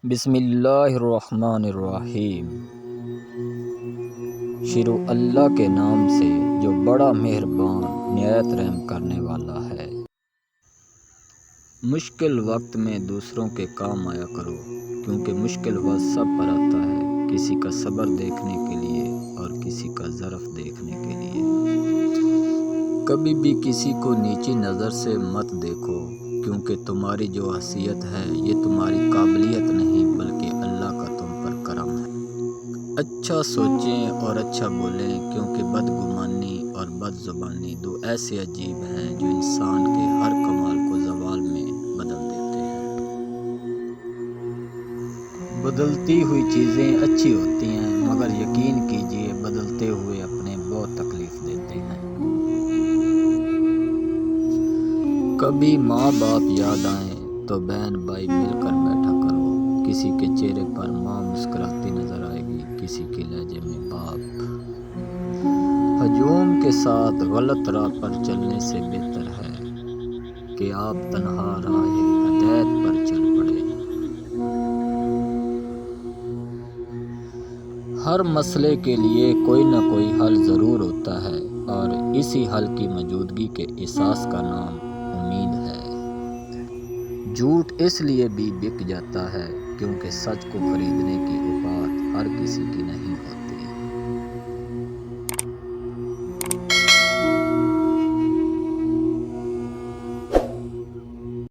بسم اللہ الرحمن الرحیم۔ شروع اللہ کے نام سے جو بڑا مہربان نہایت رحم کرنے والا ہے۔ مشکل وقت میں دوسروں کے کام آیا کرو، کیونکہ مشکل وقت سب پر آتا ہے، کسی کا صبر دیکھنے کے لیے اور کسی کا ظرف دیکھنے کے لیے۔ کبھی بھی کسی کو نیچی نظر سے مت دیکھو، کیونکہ تمہاری جو حیثیت ہے یہ تمہاری قابلیت نہیں بلکہ اللہ کا تم پر کرم ہے۔ اچھا سوچیں اور اچھا بولیں، کیونکہ بدگمانی اور بد زبانی دو ایسے عجیب ہیں جو انسان کے ہر کمال کو زوال میں بدل دیتے ہیں۔ بدلتی ہوئی چیزیں اچھی ہوتی ہیں، مگر یقین کیجیے بدلتے ہوئے اپنے بہت تکلیف دیتے ہیں۔ کبھی ماں باپ یاد آئیں تو بہن بھائی مل کر بیٹھا کرو، کسی کے چہرے پر ماں مسکراتی نظر آئے گی، کسی کے لہجے میں باپ۔ ہجوم کے ساتھ غلط راہ پر چلنے سے بہتر ہے کہ آپ تنہا راہ ہدایت پر چل پڑیں۔ ہر مسئلے کے لیے کوئی نہ کوئی حل ضرور ہوتا ہے، اور اسی حل کی موجودگی کے احساس کا نام امید ہے۔ جھوٹ اس لیے بھی بک جاتا ہے کیونکہ سچ کو خریدنے کی اوقات ہر کسی کی نہیں ہوتی۔